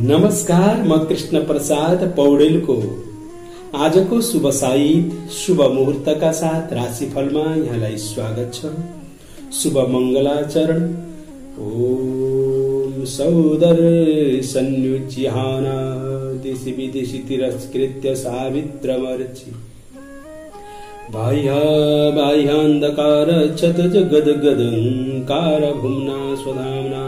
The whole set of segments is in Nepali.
नमस्कार, म कृष्ण प्रसाद पौडेलको आजको शुभ साहित शुभ मुहूर्तका साथ राशिफलमा यहाँलाई स्वागत छ। शुभ मङ्गलाचरण। ओम सौदर संयुज्यहाना देशी विदेशी तिरस्कृत्य सावित्रमर्चि बाह्य बाह्यान्धकार चत जगद्गदङ्कार भुम्ना स्वधाम्ना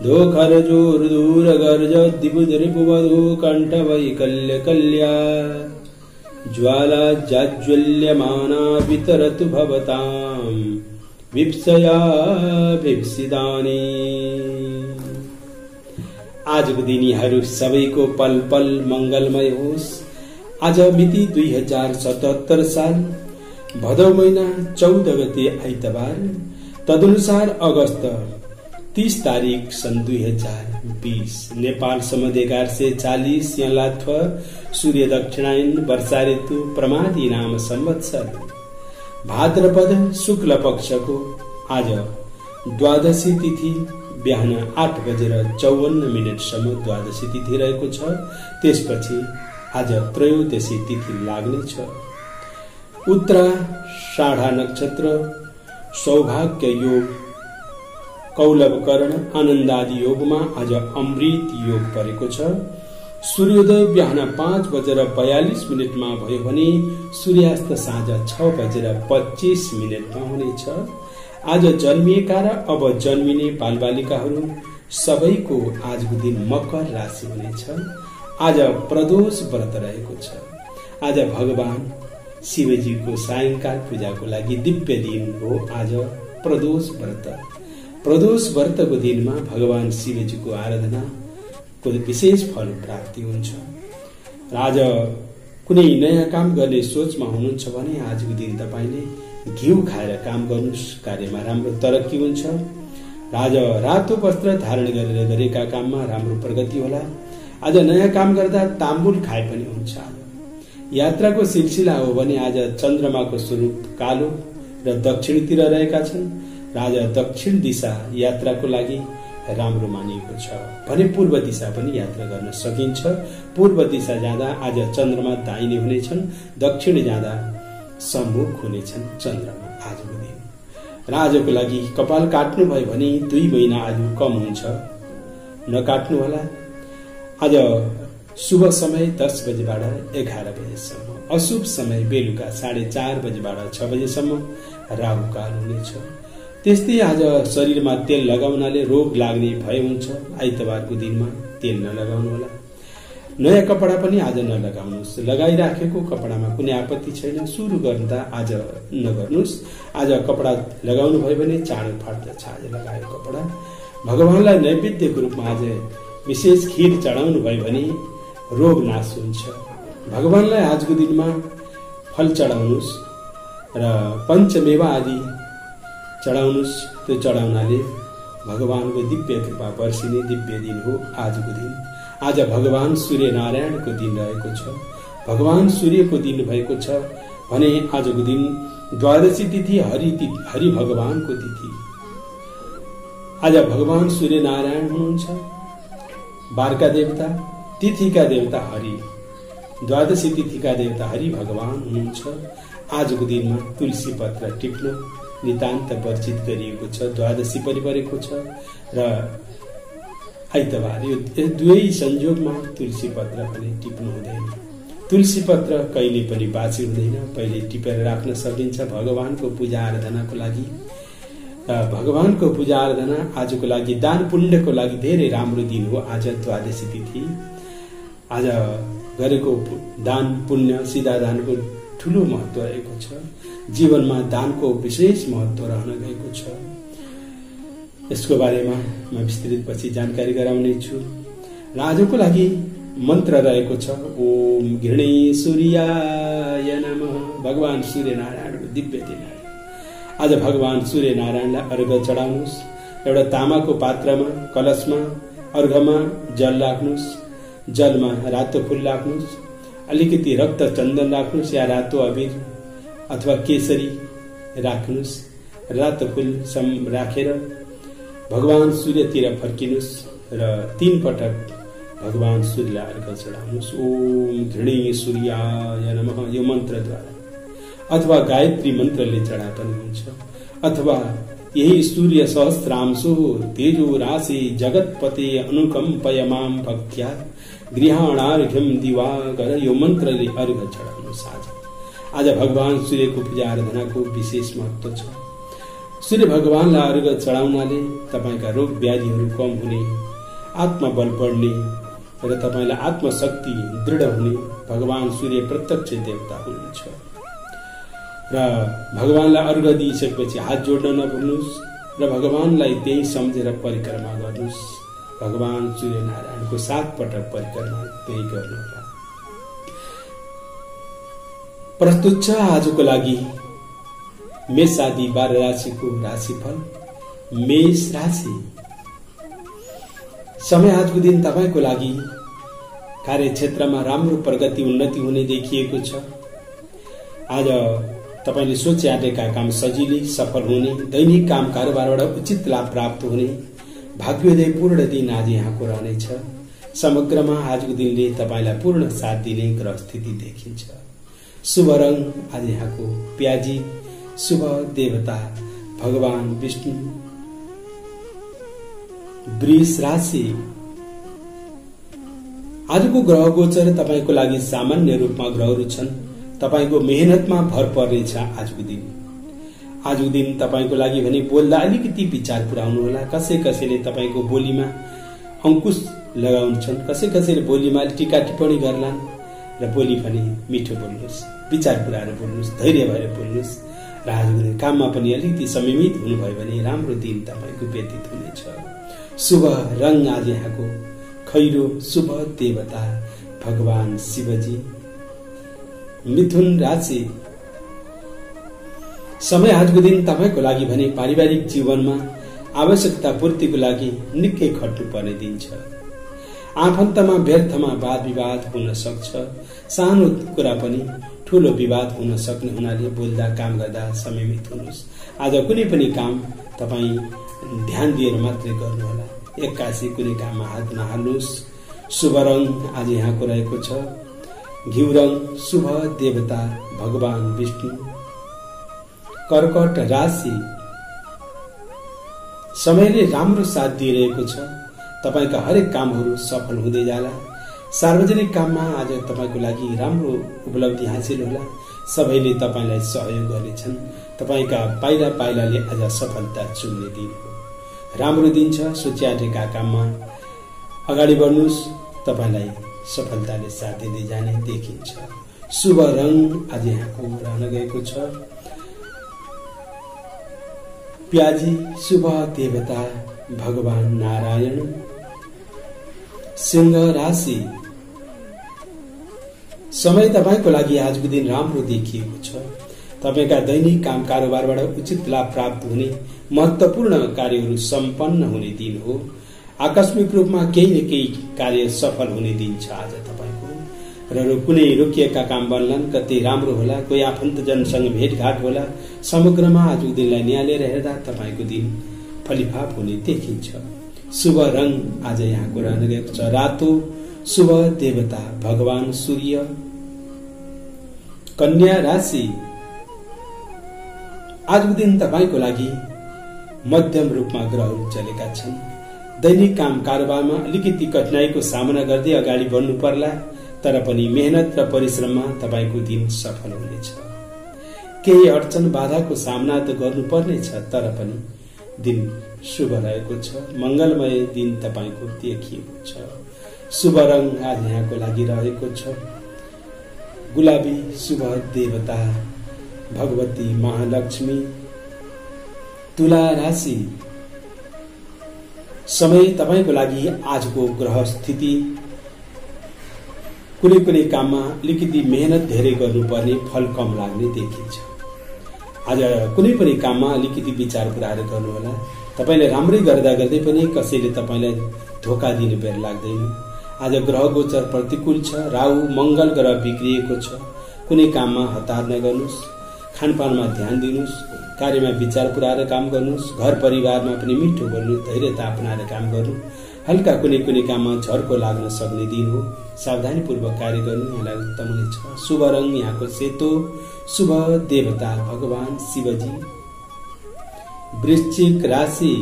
दोखर जोर दूर गर्ज दिबुज रिपुवधू कंठ वैकल्य कल्या ज्वाला जाज्वल्यमाना वितरतु भवतां विप्सया विप्सिदानि। आजको दिन यहाँहरू सबैको पल पल मंगलमय होस्। आज मिति 2077 साल भदौ महिना 14 गते आइतबार, तदनुसार अगस्त 30 तारिक सन् 2020 नेपाल सम्मत 1140 यलात्व सूर्य दक्षिणायन वर्षा ऋतु प्रमादी नाम संवत्सर भाद्रपद शुक्ल पक्षको आज द्वादशी तिथि बिहान 8:54 सम्म द्वादशी तिथि रहेको छ। त्यसपछि आज त्रयोदशी तिथि लाग्नेछ। उत्तराषाढा नक्षत्र सौभाग्य योग कौलवकर्ण आनन्दादि योगमा आज अमृत योग परेको छ। सूर्योदय बिहान 5:42 मा भयो भने सूर्यास्त साँझ 6:25 हुनेछ। आज जन्मिएका र अब जन्मिने बालबालिकाहरू सबैको आजको दिन मकर राशि हुनेछ। आज प्रदोष व्रत रहेको छ। आज भगवान शिवजीको सायंकाल पूजाको लागि दिव्य दिन हो। आज प्रदोष व्रत। प्रदोष व्रतको दिनमा भगवान शिवजीको आराधनाको विशेष फल प्राप्ति हुन्छ। आज कुनै नयाँ काम गर्ने सोचमा हुनुहुन्छ भने आजको दिन तपाईले घिउ खाएर काम गर्नुस्, कार्यमा राम्रो तरक्की हुन्छ। आज रातो वस्त्र धारण गरेर गरेका काममा राम्रो प्रगति होला। आज नयाँ काम गर्दा ताम्बुल खाए पनि हुन्छ। यात्राको सिलसिला हो भने आज चन्द्रमाको स्वरूप कालो र दक्षिणतिर रहेका छन्। आज दक्षिण दिशा यात्राको लागि राम्रो मानिएको छ भने पूर्व दिशा पनि यात्रा गर्न सकिन्छ। पूर्व दिशा जाँदा आज चन्द्रमा दाहिने हुनेछन्, दक्षिण जाँदा सम्मुख हुनेछन् चन्द्रमा आजको दिन। र आजको लागि कपाल काट्नु भयो भने 2 महिना आयु कम हुन्छ, नकाट्नु होला। आज शुभ समय 10 बजेबाट 11 बजेसम्म, अशुभ समय बेलुका 4:30 बजेबाट 6 बजेसम्म राहु काल हुनेछ। त्यस्तै आज शरीरमा तेल लगाउनाले रोग लाग्ने भय हुन्छ। आइतबारको दिनमा तेल नलगाउनु होला। नयाँ कपडा पनि आज नलगाउनुस्। लगाइराखेको कपडामा कुनै आपत्ति छैन, सुरु गर्दा आज नगर्नुस्। आज कपडा लगाउनु भयो भने चाँडो फाट्दछ। आज लगाएको कपडा भगवानलाई नैवेद्यको रूपमा आज विशेष खीर चढाउनु भयो भने रोग नाश हुन्छ। भगवानलाई आजको दिनमा फल चढाउनुस् र पञ्चमेवा आदि चढाउनुस्। त्यो चढाउनाले भगवानको दिव्य कृपा वर्षिने दिव्य दिन हो आजको दिन। आज भगवान सूर्य नारायणको दिन रहेको छ। भगवान सूर्यको दिन भएको छ भने आजको दिन द्वादशी तिथि हरि भगवानको तिथि। आज भगवान सूर्य नारायण हुनुहुन्छ। बारका देवता, तिथिका देवता हरि, द्वादशी तिथिका देवता हरि भगवान हुनुहुन्छ। आजको दिनमा तुलसी पत्र टिप्नु नितान्त वर्जित गरिएको छ। द्वादशी पनि परेको छ र आइतबार यो दुवै संयोगमा तुलसी पत्र पनि टिप्नु हुँदैन। तुलसी पत्र कहिले पनि बासी हुँदैन, पहिले टिपेर राख्न सकिन्छ भगवानको पूजा आराधनाको लागि। भगवानको पूजा आराधना आजको लागि दान पुण्यको लागि धेरै राम्रो दिन हो। आज द्वादशी तिथि। आज गरेको दान पुण्य सिधा दानको ठूलो महत्व रहेको छ। जीवनमा दानको विशेष महत्व रहन गएको छ। यसको बारेमा म विस्तृत पछि जानकारी गराउने छु। र आजको लागि मन्त्र रहेको छ ओम घृणेश्वराय नमः। भगवान सूर्य नारायणको दिव्य दिन। आज भगवान सूर्य नारायणलाई अर्घ चढाउनुस्। एउटा तामाको पात्रमा कलशमा अर्घमा जल राख्नुस्। जलमा रातो फूल राख्नुस्, अलिकति रक्त चन्दन राख्नुस् या रातो अबिर अथवा केसरी राख्नुस्। रातो फूल राखेर भगवान सूर्यतिर फर्किनुस् र 3 पटक भगवान सूर्यलाई अर्घ चढाउनुहोस्। ओम घृणे सूर्याय नमः यो मन्त्रद्वारा अथवा गायत्री मन्त्रले चढा पनि हुन्छ अथवा यही सूर्य सहस्रांशो तेजो राशि जगतपते अनुकम्पय मां भक्त्या गृहाणार्घ्यम दिवाकर यो मन्त्रले अर्घ चढाउनुहोस्। आज भगवान सूर्यको पूजा आराधनाको विशेष महत्व छ। सूर्य भगवानलाई अर्घ चढाउनाले तपाईका रोग व्याधिहरू कम हुने, आत्मबल बढ्ने र तपाईलाई आत्मशक्ति दृढ हुने भगवान सूर्य प्रत्यक्ष देवता हुनुहुन्छ। र भगवानलाई अर्घ दिइसकेपछि हात जोड्न नभुल्नुहोस् र भगवानलाई त्यही सम्झेर परिक्रमा गर्नुहोस्। भगवान सूर्य नारायणको 7 पटक परिक्रमा त्यही गर्नुहोला। प्रस्तुत छ आजको लागि मेष आदि 12 राशिको राशिफल। मेष राशि समय आजको दिन तपाईको लागि कार्यक्षेत्रमा राम्रो प्रगति उन्नति हुने देखिएको छ। आज तपाईले सोचे आँटेका काम सजिलै सफल हुने, दैनिक काम कारोबारबाट उचित लाभ प्राप्त हुने, भाग्योदय पूर्ण दिन आज यहाँको रहनेछ। समग्रमा आजको दिनले तपाईलाई पूर्ण साथ दिने ग्रह स्थिति देखिन्छ। शुभ रंग आज यहाँको प्याजी, शुभ देवता भगवान विष्णु। वृष राशि आजको ग्रह गोचर तपाईको लागि सामान्य रूपमा ग्रहहरू छन्। तपाईको मेहनतमा भर पर्नेछ आजको दिन। आजको दिन तपाईको लागि भने बोल्दा अलिकति विचार पुर्याउनु होला। कसैले तपाईको बोलीमा अंकुश लगाउँछन्, कसैले बोलीमा टीका टिप्पणी गर्लान् र बोली पनि मिठो बोल्नुहोस्, विचार पुर्याएर बोल्नुहोस्, धैर्य भएर बोल्नुहोस् र आजको दिन काममा पनि अलिकति संयमित हुनुभयो भने राम्रो दिन तपाईको व्यतीत हुनेछ। शुभ रंग आज यहाँको खैरो, शुभ देवता भगवान शिवजी। मिथुन राशि समय आजको दिन तपाईको लागि भने पारिवारिक जीवनमा आवश्यकता पूर्तिको लागि निकै खट्नु पर्ने दिन छ। आफन्तमा व्यर्थमा वाद विवाद हुन सक्छ। सानो कुरा पनि ठूलो विवाद हुन सक्ने हुनाले बोल्दा काम गर्दा संयमित हुनुहोस्। आज कुनै पनि काम तपाई ध्यान दिएर मात्रै गर्नुहोला। एक्कासी कुनै काममा हात नहाल्नुहोस्। शुभ रंग आज यहाँको रहेको छ घिउ रंग, शुभ देवता भगवान विष्णु। कर्कट राशि समयले राम्रो साथ दिइरहेको छ। तपाईका हरेक कामहरू सफल हुँदै जाला। सार्वजनिक काममा आज तपाईको लागि राम्रो उपलब्धि हासिल होला। सबैले तपाईलाई सहयोग गर्नेछन्। तपाईका पाइला पाइलाले आज सफलता चुम्ने दिन हो। राम्रो दिन छ। सोचिआटेका काममा अगाडि बढ्नुहोस्। तपाईलाई सफलताले साथ दिँदै जाने देखिन्छ। शुभ रंग आज यहाँको रहन गएको छ प्याजी, शुभ देवता भगवान नारायण। सिंह राशि समय तपाईको लागि आजको दिन राम्रो देखिएको छ। तपाईका दैनिक काम कारोबारबाट उचित लाभ प्राप्त हुने, महत्वपूर्ण कार्यहरू सम्पन्न हुने दिन हो। आकस्मिक रूपमा केही न केही कार्य सफल हुने दिन छ आज तपाईको र कुनै रोकिएका काम बन्लान्। कतै राम्रो होला, कोही आफन्तजनसँग भेटघाट होला। समग्रमा आजको दिनलाई निहालेर हेर्दा तपाईको दिन फलिफाप हुने देखिन्छ। शुभ रंग आज यहाँको रहन गएको छ रातो, शुभ देवता भगवान सूर्य। कन्या राशि आजको दिन तपाईको लागि मध्यम रूपमा ग्रहहरू चलेका छन्। दैनिक काम कारोबारमा अलिकति कठिनाईको सामना गर्दै अगाडि बढ्नु पर्ला, तर पनि मेहनत र परिश्रममा तपाईको दिन सफल हुनेछ। केही अडचन बाधाको सामना त गर्नुपर्ने छ, तर पनि दिन शुभ रहेको छ। मंगलमय दिन तपाईको देखिएको छ। शुभ रंग आज यहाँको लागि रहेको छ गुलाबी, शुभ देवता भगवती महालक्ष्मी। तुला राशि समय तपाईको लागि आजको ग्रह स्थिति कुनै काममा अलिकति मेहनत धेरै गर्नुपर्ने, फल कम लाग्ने देखिन्छ। आज कुनै पनि काममा अलिकति विचार पुर्याएर गर्नुहोला। तपाईले राम्रै गर्दा गर्दै पनि कसैले तपाईलाई धोका दिने बेर लाग्दैन। आज ग्रह गोचर प्रतिकूल छ। राहु मंगल ग्रह बिग्रिएको छ। कुनै काममा हतार नगर्नुहोस्। खानपानमा ध्यान दिनुहोस्। कार्यमा विचार पुर्याएर काम गर्नुहोस्। घर परिवारमा पनि मिठो बोल्नु, धैर्यता अपनाएर काम गर्नु। हल्का कुनै कुनै काममा झर्को लाग्न सक्ने दिन हो। सावधानीपूर्वक कार्य गर्नु यहाँलाई उत्तम हुनेछ। शुभ रङ यहाँको सेतो। शुभ देवता भगवान शिवजी। वृश्चिक राशि,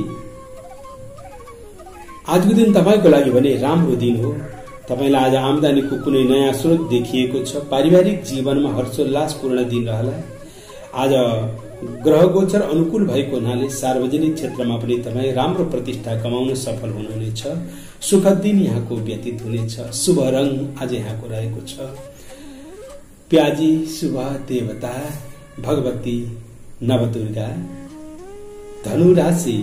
आजको दिन तपाईको लागि भने राम्रो दिन हो। तपाईलाई आज आम्दानीको कुनै नयाँ स्रोत देखिएको छ। पारिवारिक जीवनमा हर्षोल्लासपूर्ण दिन रहला। आज ग्रह गोचर अनुकूल भएको हुनाले सार्वजनिक क्षेत्रमा पनि तपाई राम्रो प्रतिष्ठा कमाउन सफल हुनुहुनेछ। सुखद दिन यहाँको व्यतीत हुनेछ। शुभ रङ आज यहाँको रहेको छ प्याजी। शुभ देवता भगवती नवदुर्गा। धनु राशि,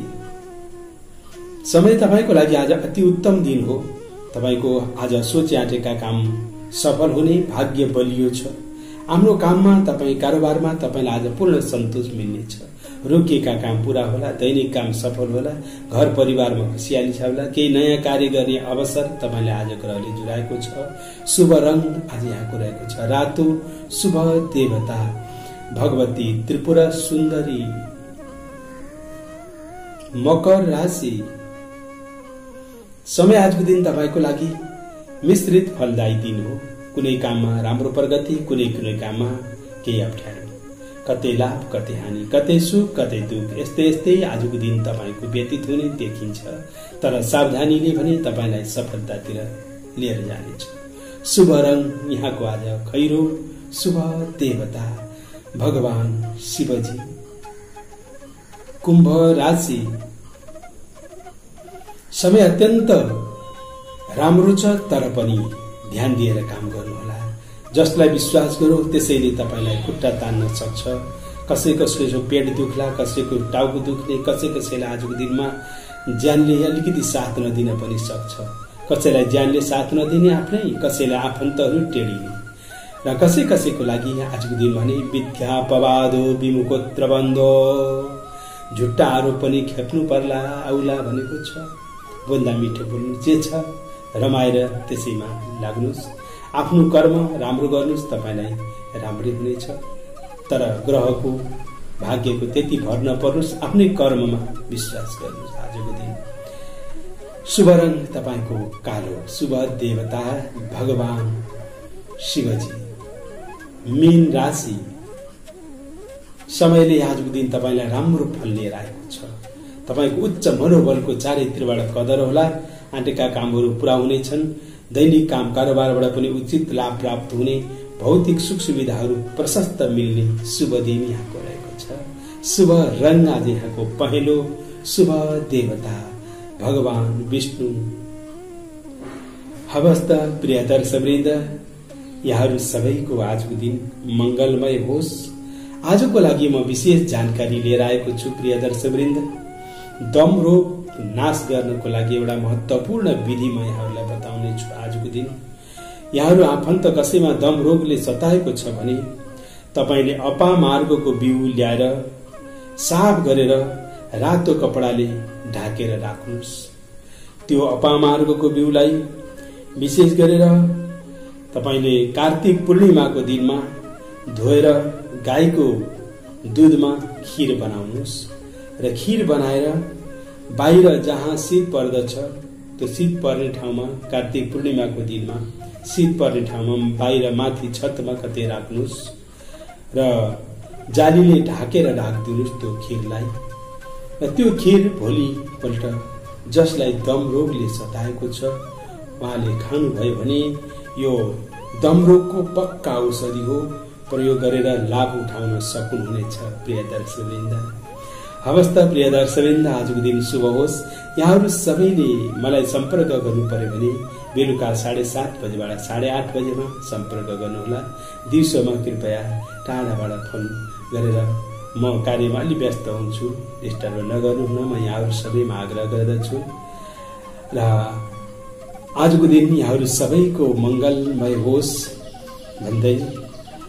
समय तपाईको लागि आज अति उत्तम दिन हो। तपाईको आज सोचे आँटेका काम सफल हुने भाग्य बलियो छ। आफ्नो काममा तपाई कारोबारमा तपाईलाई आज पूर्ण सन्तोष मिल्नेछ। रोकिएका काम पूरा होला। दैनिक काम सफल होला। घर परिवारमा खुशियाली छ होला। केही नयाँ कार्य गर्ने अवसर तपाईले आज ग्रहले जुराएको छ। शुभ रङ आज यहाँको रहेको छ रातो। शुभ देवता भगवती त्रिपुरा सुन्दरी। मकर राशि, समय आजको दिन तपाईको लागि मिश्रित फलदायी दिन हो। कुनै काममा राम्रो प्रगति, कुनै कुनै काममा केही अप्ठ्यारो, कतै लाभ कतै हानि, कतै सुख कतै दुख, यस्तै यस्तै आजको दिन तपाईको व्यतीत हुने देखिन्छ। तर सावधानीले भने तपाईलाई सफलतातिर लिएर जानेछ। शुभ रङ यहाँको आज खैरो। शुभ देवता भगवान शिवजी। कुम्भ राशि, समय अत्यन्त राम्रो छ तर पनि ध्यान दिएर काम गर्नुहोला। जसलाई विश्वास गरौ त्यसैले तपाईलाई खुट्टा तान्न सक्छ। कसैको पेट दुख्ला, कसैको टाउको दुख्ने, कसैलाई आजको दिनमा ज्यानले अलिकति साथ नदिन पनि सक्छ। कसैलाई ज्यानले साथ नदिने आफ्नै, कसैलाई आफन्तहरू टेढिने र कसैको लागि आजको दिन भने विद्या पवादो विमुखोत्र बन्धो, झुट्टा आरोप पनि खेप्नु पर्ला आउला भनेको छ। बोल्दा मिठो बोल्नु जे छ रमाएर त्यसैमा लाग्नुस्। आफ्नो कर्म राम्रो गर्नुस्, तपाईलाई राम्रै हुनेछ। तर ग्रहको भाग्यको त्यति भर नपर्नुस्। आफ्नै कर्ममा विश्वास गर्नुस् आजको दिन। शुभ रङ तपाईको कालो। शुभ देवता भगवान शिवजी। मीन राशि, समयले आजको दिन तपाईलाई राम्रो फल लिएर आएको छ। तपाईको उच्च मनोबलको चारैतिरबाट कदर होला। आँटेका कामहरू पूरा हुनेछन्। दैनिक काम कारोबारबाट पनि उचित लाभ प्राप्त हुने, भौतिक सुख सुविधाहरू प्रशस्त मिल्ने शुभ दिन यहाँको रहेको छ। शुभ रङ आज यहाँको पहेँलो। शुभ देवता भगवान विष्णु। हवस् त प्रिय दर्शकवृन्द, यहाँहरू सबैको आजको दिन मंगलमय होस्। आजको लागि म विशेष जानकारी लिएर आएको छु प्रिय दर्शकवृन्द। दम रोग नाश गर्नको लागि एउटा महत्वपूर्ण विधि म यहाँहरूलाई बताउने छु आजको दिन। यहाँहरू आफन्त कसैमा दम रोगले सताएको छ भने तपाईले अपामार्गको बिउ ल्याएर साफ गरेर रातो कपडाले ढाकेर राख्नुस्। त्यो अपामार्गको बिउलाई विशेष गरेर तपाईले कार्तिक पूर्णिमाको दिनमा धोएर गाईको दूधमा खीर बनाउनुस् र खीर बनाएर बाहिर जहाँ शीत पर्दछ त्यो शीत पर्ने ठाउँमा कार्तिक पूर्णिमाको दिनमा शीत पर्ने ठाउँमा बाहिर माथि छतमा कतै राख्नुस् र जालीले ढाकेर राखिदिनुस् त्यो खीरलाई। र त्यो खीर भोलिपल्ट जसलाई दम रोगले सताएको छ उहाँले खानुभयो भने यो दम रोगको पक्का औषधि हो। प्रयोग गरेर लाभ उठाउन सक्नुहुनेछ प्रिय दर्शकवृन्द। हवस् त प्रिय दर्शकवृन्द, आजको दिन शुभ होस्। यहाँहरू सबैले मलाई सम्पर्क गर्नु पर्यो भने बेलुका 7:30 बजेबाट 8:30 बजेमा सम्पर्क गर्नुहोला। दिउँसोमा कृपया टाढाबाट फोन गरेर म कार्यमा अलि व्यस्त हुन्छु, डिस्टर्ब नगर्नुहुन म यहाँहरू सबैमा आग्रह गर्दछु। र आजको दिन यहाँहरू सबैको मंगलमय होस् भन्दै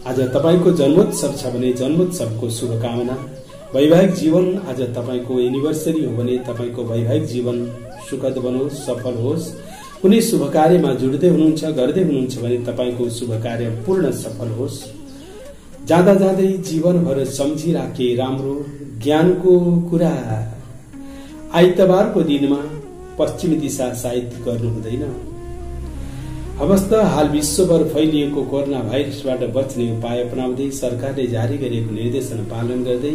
आज तपाईको जन्मोत्सव छ भने जन्मोत्सवको शुभकामना। वैवाहिक जीवन आज तपाईको एनिभर्सरी हो भने तपाईको वैवाहिक जीवन सुखद बनोस्, सफल होस्। कुनै शुभ कार्यमा जुड्दै हुनुहुन्छ, गर्दै हुनुहुन्छ भने तपाईको शुभ कार्य पूर्ण सफल होस्। जाँदा जाँदै जीवनभर सम्झिराखे राम्रो ज्ञानको कुरा। आइतबारको दिनमा पश्चिमी दिशा साइत गर्नु हुँदैन। हवस् त हाल विश्वभर फैलिएको कोरोना भाइरसबाट बच्ने उपाय अपनाउँदै सरकारले जारी गरेको निर्देशन पालन गर्दै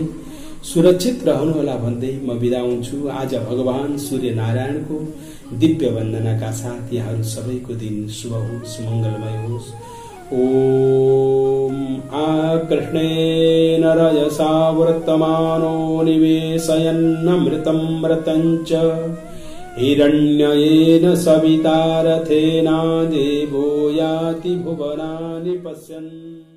सुरक्षित रहनुहोला भन्दै म बिदा हुन्छु। आज भगवान सूर्य नारायणको दिव्य वन्दनाका साथ यहाँहरू सबैको दिन शुभ होस्, मंगलमय होस्। ओम आकृष्णेन रजसा वर्तमानो निवेशयन्नमृतमृतञ्च हिरण्ययेन सविता रथेना देवो याति भुवनानि पश्यन्।